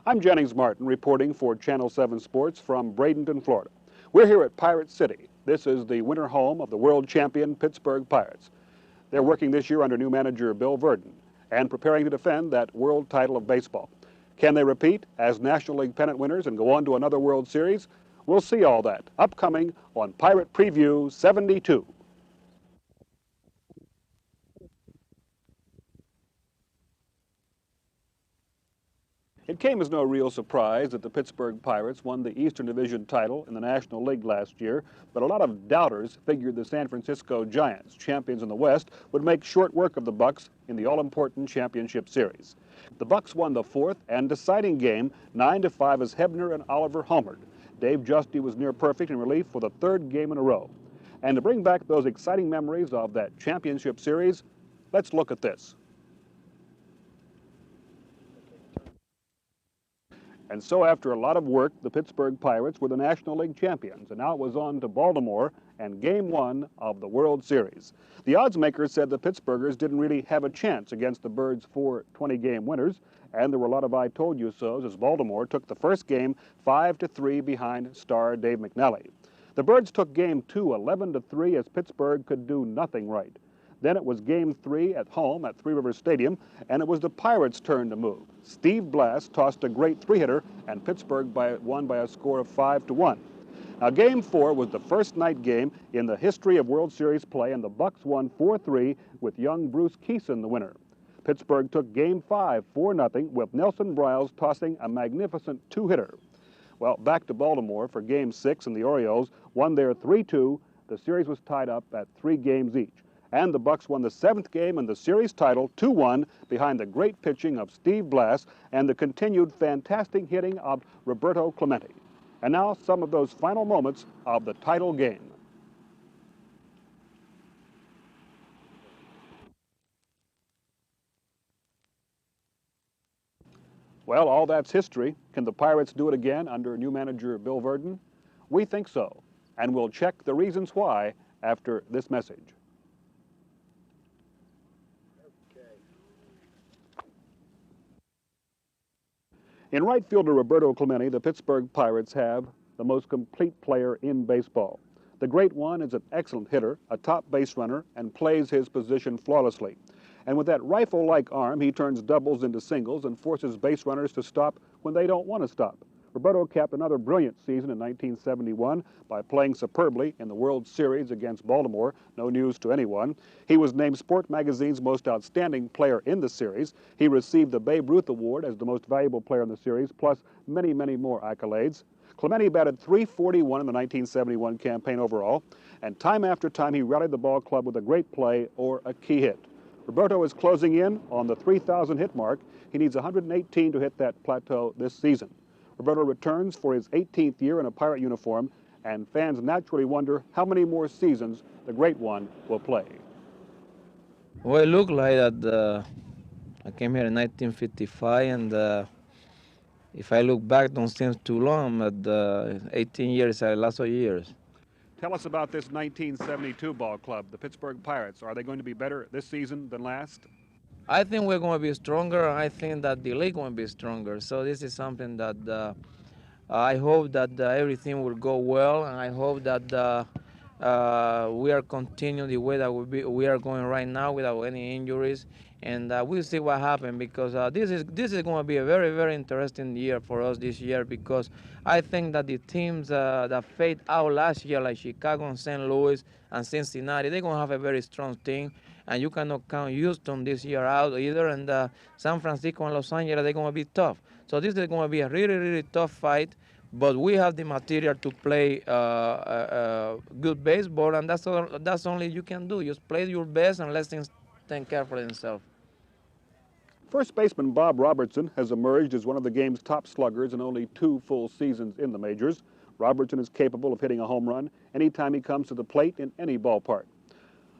I'm Jennings Martin reporting for Channel 7 Sports from Bradenton, Florida. We're here at Pirate City. This is the winter home of the world champion Pittsburgh Pirates. They're working this year under new manager Bill Verdon and preparing to defend that world title of baseball. Can they repeat as National League pennant winners and go on to another World Series? We'll see all that upcoming on Pirate Preview 72. It came as no real surprise that the Pittsburgh Pirates won the Eastern Division title in the National League last year, but a lot of doubters figured the San Francisco Giants, champions in the West, would make short work of the Bucks in the all-important championship series. The Bucks won the fourth and deciding game 9-5 as Hebner and Oliver homered. Dave Justy was near perfect in relief for the third game in a row. And to bring back those exciting memories of that championship series, let's look at this. And so after a lot of work, the Pittsburgh Pirates were the National League champions, and now it was on to Baltimore and Game 1 of the World Series. The odds makers said the Pittsburghers didn't really have a chance against the Birds' 4 20-game winners, and there were a lot of I-told-you-sos as Baltimore took the first game 5-3 behind star Dave McNally. The Birds took Game 2 11-3 as Pittsburgh could do nothing right. Then it was Game 3 at home at Three Rivers Stadium, and it was the Pirates' turn to move. Steve Blass tossed a great three-hitter, and Pittsburgh won by a score of 5-1. Now, Game 4 was the first night game in the history of World Series play, and the Bucks won 4-3 with young Bruce Kieson the winner. Pittsburgh took Game 5 4-0 with Nelson Briles tossing a magnificent two-hitter. Well, back to Baltimore for Game 6, and the Orioles won there 3-2. The series was tied up at 3 games each. And the Bucks won the 7th game and the series title 2-1 behind the great pitching of Steve Blass and the continued fantastic hitting of Roberto Clemente. And now some of those final moments of the title game. Well, all that's history. Can the Pirates do it again under new manager Bill Verdon? We think so, and we'll check the reasons why after this message. In right fielder Roberto Clemente, the Pittsburgh Pirates have the most complete player in baseball. The great one is an excellent hitter, a top base runner, and plays his position flawlessly. And with that rifle-like arm, he turns doubles into singles and forces base runners to stop when they don't want to stop. Roberto capped another brilliant season in 1971 by playing superbly in the World Series against Baltimore, no news to anyone. He was named Sport Magazine's most outstanding player in the series. He received the Babe Ruth Award as the most valuable player in the series, plus many, many more accolades. Clemente batted .341 in the 1971 campaign overall, and time after time he rallied the ball club with a great play or a key hit. Roberto is closing in on the 3,000 hit mark. He needs 118 to hit that plateau this season. Roberto returns for his 18th year in a Pirate uniform, and fans naturally wonder how many more seasons the great one will play. Well, it looked like that I came here in 1955, and if I look back, don't seem too long, but 18 years are lots of years. Tell us about this 1972 ball club, the Pittsburgh Pirates. Are they going to be better this season than last? I think we're going to be stronger. I think that the league will be stronger. So this is something that I hope that everything will go well, and I hope that we are continuing the way that we are going right now without any injuries, and we'll see what happens, because this is going to be a very, very interesting year for us this year, because I think that the teams that faded out last year, like Chicago and St. Louis and Cincinnati, they're going to have a very strong team. And you cannot count Houston this year out either. And San Francisco and Los Angeles, they're going to be tough. So this is going to be a really, really tough fight. But we have the material to play good baseball, and that's only you can do. Just play your best and let things take care for themselves. First baseman Bob Robertson has emerged as one of the game's top sluggers in only 2 full seasons in the majors. Robertson is capable of hitting a home run anytime he comes to the plate in any ballpark.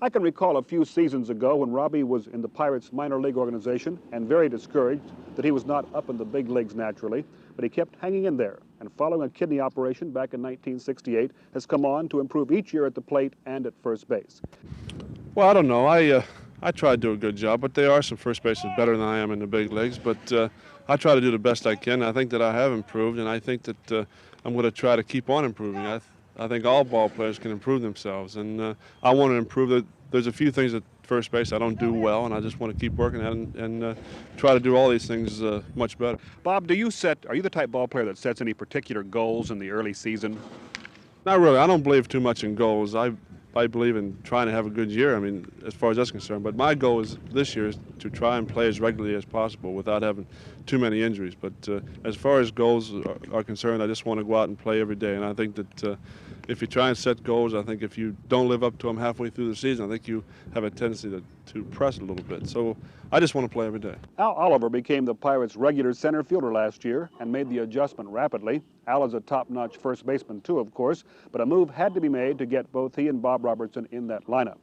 I can recall a few seasons ago when Robbie was in the Pirates minor league organization and very discouraged that he was not up in the big leagues naturally, but he kept hanging in there, and following a kidney operation back in 1968 has come on to improve each year at the plate and at first base. Well, I don't know. I try to do a good job, but there are some first basemen better than I am in the big leagues. But I try to do the best I can. I think that I have improved, and I think that I'm going to try to keep on improving. I think all ball players can improve themselves, and I want to improve. There's a few things at first base I don't do well, and I just want to keep working at it and try to do all these things much better. Bob, are you the type ball player that sets any particular goals in the early season? Not really. I don't believe too much in goals. I believe in trying to have a good year, I mean, as far as that's concerned. But my goal this year is to try and play as regularly as possible without having too many injuries. But as far as goals are concerned, I just want to go out and play every day. And I think that if you try and set goals, I think if you don't live up to them halfway through the season, I think you have a tendency to press a little bit. So I just want to play every day. Al Oliver became the Pirates' regular center fielder last year and made the adjustment rapidly. Al is a top-notch first baseman too, of course, but a move had to be made to get both he and Bob Robertson in that lineup.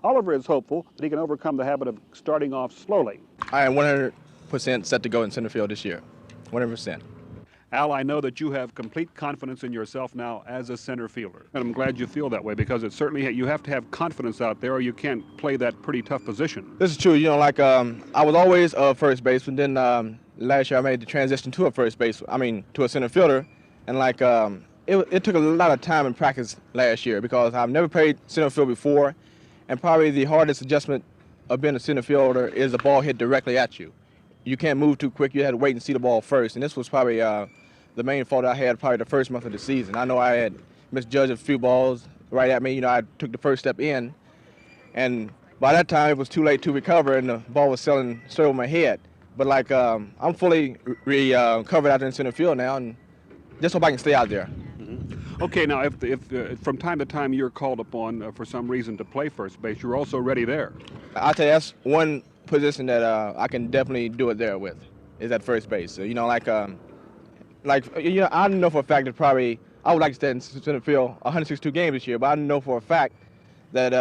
Oliver is hopeful that he can overcome the habit of starting off slowly. I am 100% set to go in center field this year, 100%. Al, I know that you have complete confidence in yourself now as a center fielder. And I'm glad you feel that way because it certainly, you have to have confidence out there or you can't play that pretty tough position. This is true. You know, like I was always a first baseman. Then last year I made the transition to to a center fielder. And like it took a lot of time and practice last year because I've never played center field before. And probably the hardest adjustment of being a center fielder is the ball hit directly at you. You can't move too quick. You had to wait and see the ball first. And this was probably the main fault I had probably the first month of the season. I know I had misjudged a few balls right at me. You know, I took the first step in. And by that time, it was too late to recover, and the ball was sailing straight over my head. But, like, I'm fully covered out there in center field now, and just hope I can stay out there. Mm-hmm. Okay, now, if from time to time you're called upon for some reason to play first base, you're also ready there. I'll tell you, that's one position that I can definitely do it there with, is at first base. So, you know, I know for a fact that probably I would like to stay in center field 162 games this year, but I know for a fact that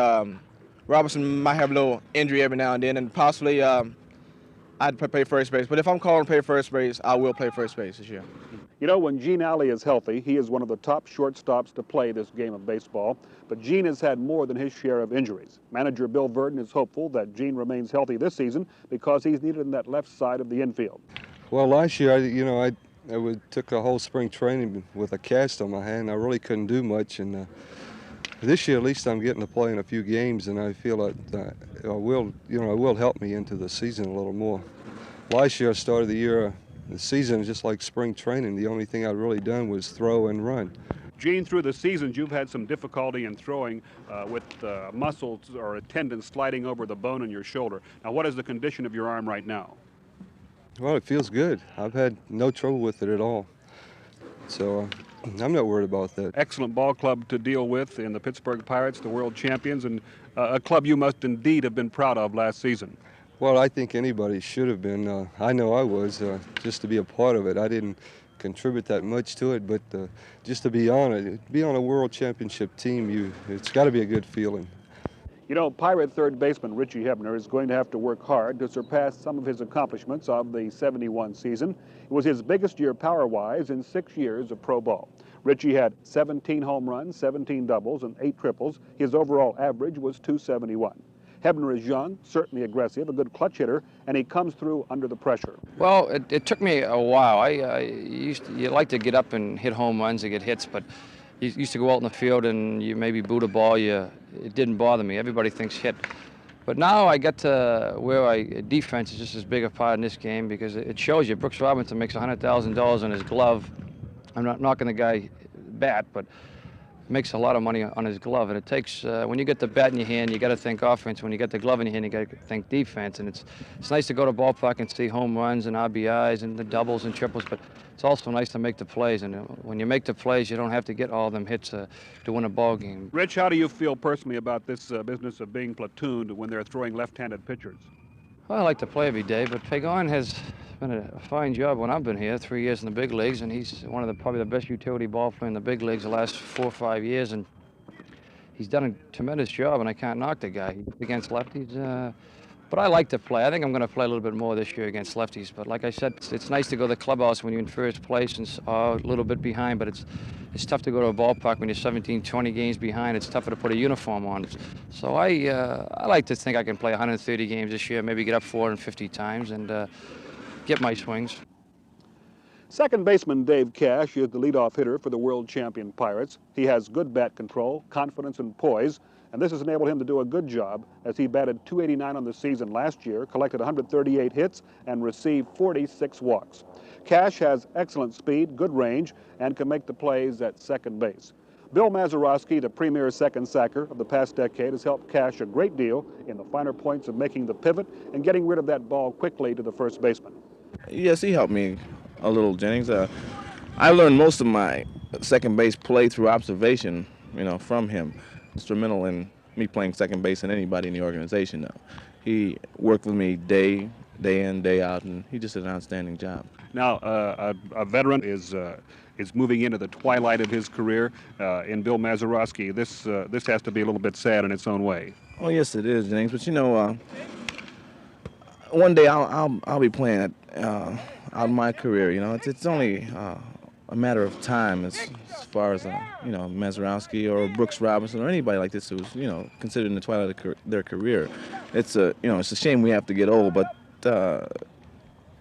Robertson might have a little injury every now and then, and possibly I'd play first base. But if I'm called to play first base, I will play first base this year. You know, when Gene Alley is healthy, he is one of the top shortstops to play this game of baseball. But Gene has had more than his share of injuries. Manager Bill Verdon is hopeful that Gene remains healthy this season because he's needed in that left side of the infield. Well, last year, I took a whole spring training with a cast on my hand. I really couldn't do much, and this year at least I'm getting to play in a few games, and I feel that it will help me into the season a little more. Last year I started the season just like spring training. The only thing I'd really done was throw and run. Gene, through the seasons, you've had some difficulty in throwing with muscles or a tendon sliding over the bone in your shoulder. Now, what is the condition of your arm right now? Well, it feels good. I've had no trouble with it at all. So I'm not worried about that. Excellent ball club to deal with in the Pittsburgh Pirates, the world champions, and a club you must indeed have been proud of last season. Well, I think anybody should have been. I know I was, just to be a part of it. I didn't contribute that much to it, but just to be on it, be on a world championship team, it's got to be a good feeling. You know, Pirate third baseman Richie Hebner is going to have to work hard to surpass some of his accomplishments of the '71 season. It was his biggest year power-wise in 6 years of pro ball. Richie had 17 home runs, 17 doubles, and 8 triples. His overall average was .271. Hebner is young, certainly aggressive, a good clutch hitter, and he comes through under the pressure. Well, it took me a while. You like to get up and hit home runs and get hits, but you used to go out in the field and you maybe boot a ball. It didn't bother me. Everybody thinks hit. But now I get to where defense is just as big a part in this game because it shows you. Brooks Robinson makes $100,000 on his glove. I'm not knocking the guy bat, but makes a lot of money on his glove. And it takes, when you get the bat in your hand, you got to think offense. When you get the glove in your hand, you got to think defense. And it's nice to go to ballpark and see home runs and RBIs and the doubles and triples, but it's also nice to make the plays. And when you make the plays, you don't have to get all them hits to win a ball game. Rich, how do you feel personally about this business of being platooned when they're throwing left-handed pitchers? Well, I like to play every day, but Pagan has been a fine job when I've been here, 3 years in the big leagues, and he's probably the best utility ball player in the big leagues the last 4 or 5 years, and he's done a tremendous job, and I can't knock the guy. Against lefties, But I like to play. I think I'm going to play a little bit more this year against lefties. But like I said, it's nice to go to the clubhouse when you're in first place and a little bit behind. But it's tough to go to a ballpark when you're 17, 20 games behind. It's tougher to put a uniform on. So I like to think I can play 130 games this year, maybe get up 450 times and get my swings. Second baseman Dave Cash is the leadoff hitter for the world champion Pirates. He has good bat control, confidence, and poise, and this has enabled him to do a good job as he batted .289 on the season last year, collected 138 hits, and received 46 walks. Cash has excellent speed, good range, and can make the plays at second base. Bill Mazeroski, the premier second sacker of the past decade, has helped Cash a great deal in the finer points of making the pivot and getting rid of that ball quickly to the first baseman. Yes, he helped me a little, Jennings. I learned most of my second base play through observation, from him. Instrumental in me playing second base and anybody in the organization now. He worked with me day in, day out, and he just did an outstanding job. Now, a veteran is moving into the twilight of his career in Bill Mazeroski. This has to be a little bit sad in its own way. Oh, yes, it is, Jennings. But one day I'll be playing out my career. It's only a matter of time as far as Mazeroski or Brooks Robinson or anybody like this who's considered in the twilight of their career. It's a shame we have to get old, but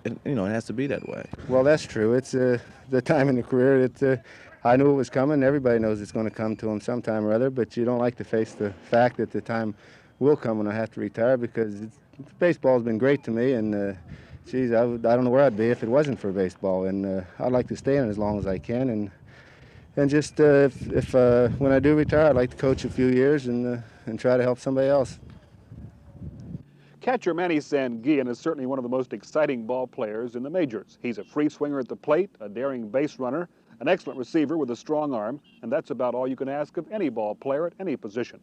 it has to be that way. Well, that's true. It's the time in the career that I knew it was coming. Everybody knows it's going to come to him sometime or other, but you don't like to face the fact that the time will come when I have to retire, because baseball's been great to me, and geez, I don't know where I'd be if it wasn't for baseball, and I'd like to stay in it as long as I can, and just if when I do retire, I'd like to coach a few years and try to help somebody else. Catcher Manny Sanguillen is certainly one of the most exciting ball players in the majors. He's a free swinger at the plate, a daring base runner, an excellent receiver with a strong arm, and that's about all you can ask of any ball player at any position.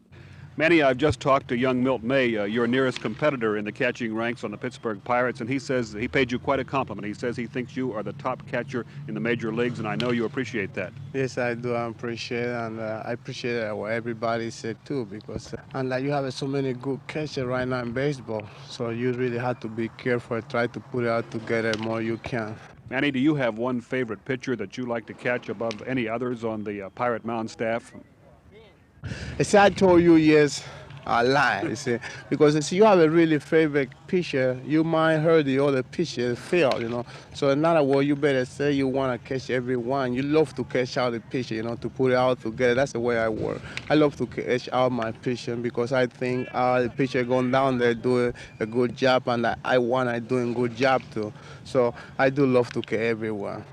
Manny, I've just talked to young Milt May, your nearest competitor in the catching ranks on the Pittsburgh Pirates, and he says he paid you quite a compliment. He says he thinks you are the top catcher in the major leagues, and I know you appreciate that. Yes, I do. I appreciate it, and I appreciate what everybody said too, because you have so many good catchers right now in baseball, so you really have to be careful and try to put it out together more you can. Manny, do you have one favorite pitcher that you like to catch above any others on the Pirate mound staff? I told you yes, I lie. Because you have a really favorite pitcher, you might hurt the other pitcher fail, So in other words, you better say you want to catch everyone. You love to catch out the pitcher, to put it out together. That's the way I work. I love to catch out my pitcher because I think the pitcher going down there doing a good job, and I want to doing a good job too. So I do love to catch everyone.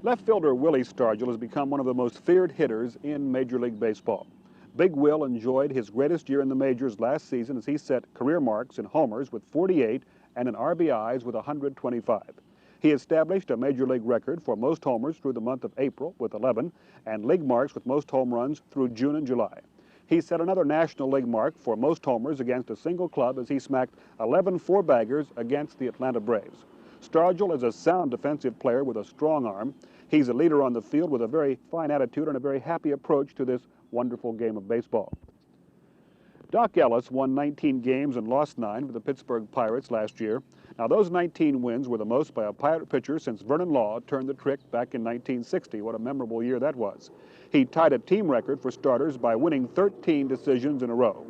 Left fielder Willie Stargell has become one of the most feared hitters in Major League Baseball. Big Will enjoyed his greatest year in the majors last season as he set career marks in homers with 48 and in RBIs with 125. He established a Major League record for most homers through the month of April with 11 and league marks with most home runs through June and July. He set another National League mark for most homers against a single club as he smacked 11 four-baggers against the Atlanta Braves. Stargell is a sound defensive player with a strong arm. He's a leader on the field with a very fine attitude and a very happy approach to this wonderful game of baseball. Doc Ellis won 19 games and lost 9 for the Pittsburgh Pirates last year. Now, those 19 wins were the most by a Pirate pitcher since Vernon Law turned the trick back in 1960. What a memorable year that was. He tied a team record for starters by winning 13 decisions in a row.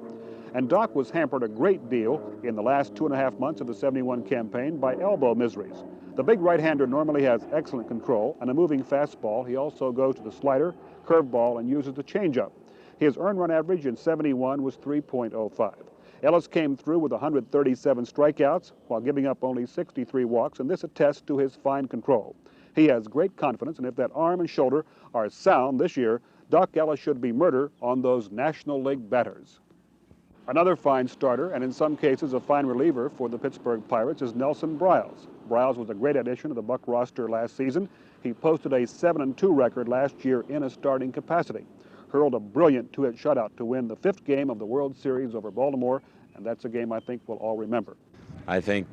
And Doc was hampered a great deal in the last 2.5 months of the 71 campaign by elbow miseries. The big right-hander normally has excellent control and a moving fastball. He also goes to the slider, curveball, and uses the changeup. His earned run average in 71 was 3.05. Ellis came through with 137 strikeouts while giving up only 63 walks, and this attests to his fine control. He has great confidence, and if that arm and shoulder are sound this year, Doc Ellis should be murder on those National League batters. Another fine starter, and in some cases a fine reliever for the Pittsburgh Pirates, is Nelson Briles. Briles was a great addition to the Buck roster last season. He posted a 7-2 record last year in a starting capacity. Hurled a brilliant 2-hit shutout to win the 5th game of the World Series over Baltimore, and that's a game I think we'll all remember. I think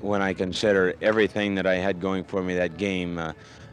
when I consider everything that I had going for me that game,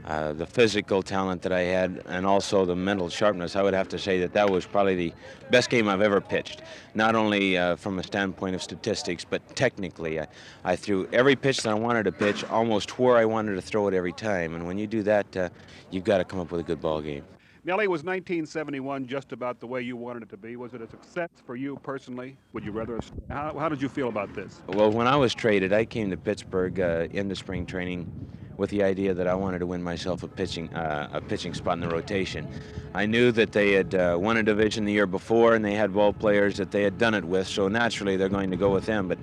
the physical talent that I had, and also the mental sharpness, I would have to say that that was probably the best game I've ever pitched. Not only from a standpoint of statistics, but technically. I threw every pitch that I wanted to pitch almost where I wanted to throw it every time. And when you do that, you've got to come up with a good ball game. Nellie, was 1971 just about the way you wanted it to be? Was it a success for you personally? Would you rather? How did you feel about this? Well, when I was traded, I came to Pittsburgh into spring training with the idea that I wanted to win myself a pitching spot in the rotation. I knew that they had won a division the year before, and they had ball players that they had done it with, so naturally they're going to go with them. But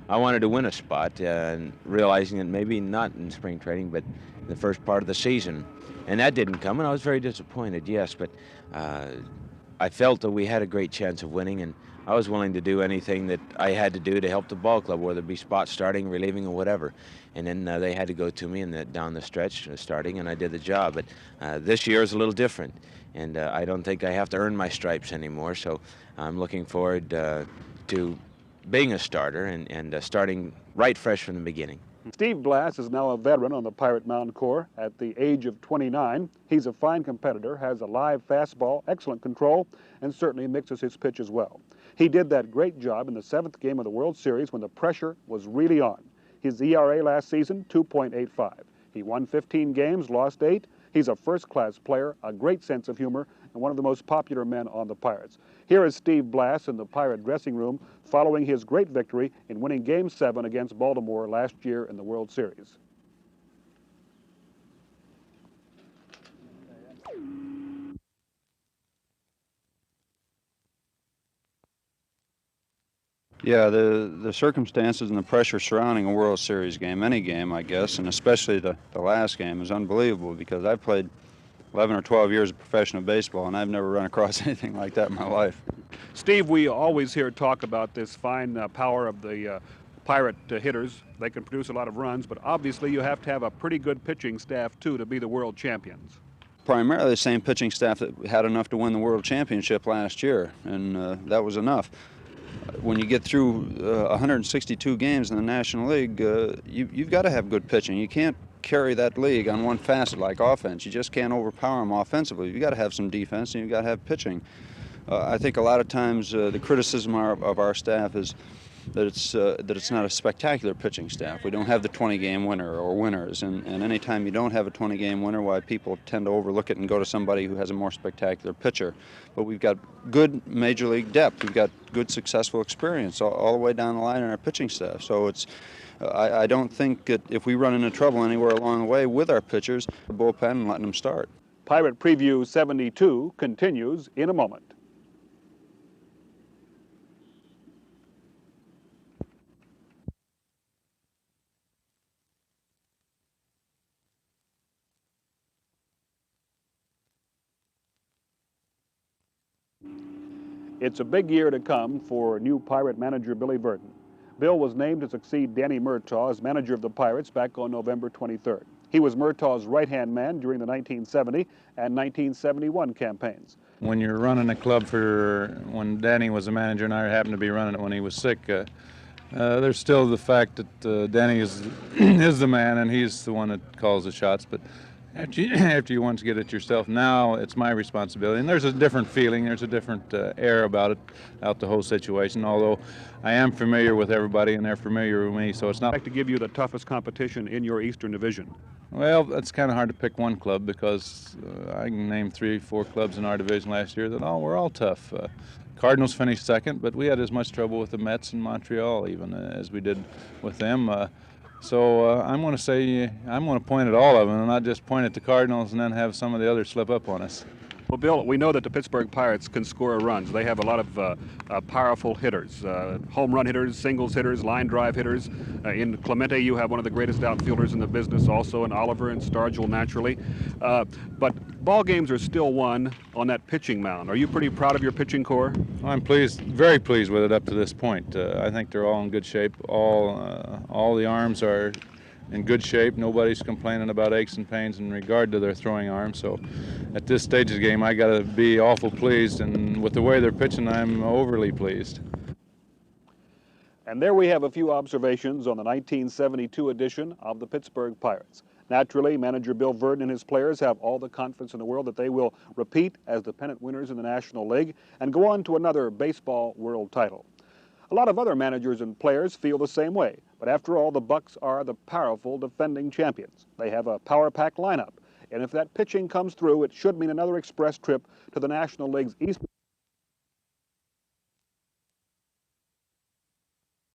I wanted to win a spot, and realizing that maybe not in spring training, but the first part of the season. And that didn't come, and I was very disappointed, yes, but I felt that we had a great chance of winning, and I was willing to do anything that I had to do to help the ball club, whether it be spot starting, relieving, or whatever. And then they had to go to me in down the stretch starting, and I did the job. But this year is a little different, and I don't think I have to earn my stripes anymore, so I'm looking forward to being a starter and starting right fresh from the beginning. Steve Blass is now a veteran on the Pirate Mound Corps at the age of 29. He's a fine competitor, has a live fastball, excellent control, and certainly mixes his pitch as well. He did that great job in the 7th game of the World Series when the pressure was really on. His ERA last season, 2.85. He won 15 games, lost 8. He's a first-class player, a great sense of humor, and one of the most popular men on the Pirates. Here is Steve Blass in the Pirate dressing room following his great victory in winning Game 7 against Baltimore last year in the World Series. Yeah, the circumstances and the pressure surrounding a World Series game, any game, I guess, and especially the last game, is unbelievable because I've played 11 or 12 years of professional baseball, and I've never run across anything like that in my life. Steve, we always hear talk about this fine power of the Pirate hitters. They can produce a lot of runs, but obviously you have to have a pretty good pitching staff, too, to be the world champions. Primarily the same pitching staff that had enough to win the World Championship last year, and that was enough. When you get through 162 games in the National League, you've got to have good pitching. You can't carry that league on one facet like offense. You just can't overpower them offensively. You've got to have some defense, and you've got to have pitching. I think a lot of times the criticism of our staff is that it's not a spectacular pitching staff. We don't have the 20-game winner or winners, and anytime you don't have a 20-game winner, why people tend to overlook it and go to somebody who has a more spectacular pitcher. But we've got good major league depth. We've got good successful experience all the way down the line in our pitching staff. So it's I don't think that if we run into trouble anywhere along the way with our pitchers, the bullpen and letting them start. Pirate Preview 72 continues in a moment. It's a big year to come for new Pirate manager Billy Burton. Bill was named to succeed Danny Murtaugh as manager of the Pirates back on November 23rd. He was Murtaugh's right-hand man during the 1970 and 1971 campaigns. When you're running a club when Danny was a manager and I happened to be running it when he was sick, there's still the fact that Danny is the man and he's the one that calls the shots. But after you once get it yourself, now it's my responsibility. And there's a different feeling, there's a different air about the whole situation, although I am familiar with everybody and they're familiar with me, so it's not... I'd like to give you the toughest competition in your Eastern Division. Well, it's kind of hard to pick one club because I can name 3 or 4 clubs in our division last year that were all tough. Cardinals finished second, but we had as much trouble with the Mets and Montreal even as we did with them. So I'm going to point at all of them and not just point at the Cardinals and then have some of the others slip up on us. Well, Bill, we know that the Pittsburgh Pirates can score runs. They have a lot of powerful hitters, home run hitters, singles hitters, line drive hitters. In Clemente, you have one of the greatest outfielders in the business also, and Oliver and Stargell naturally. But ball games are still won on that pitching mound. Are you pretty proud of your pitching corps? I'm pleased, very pleased with it up to this point. I think they're all in good shape. All the arms are in good shape. Nobody's complaining about aches and pains in regard to their throwing arms. So at this stage of the game, I got to be awful pleased, and with the way they're pitching, I'm overly pleased. And there we have a few observations on the 1972 edition of the Pittsburgh Pirates. Now, Naturally, manager Bill Verdon and his players have all the confidence in the world that they will repeat as the pennant winners in the National League and go on to another baseball world title. A lot of other managers and players feel the same way, but after all, the Bucks are the powerful defending champions. They have a power-packed lineup, and if that pitching comes through, it should mean another express trip to the National League's East.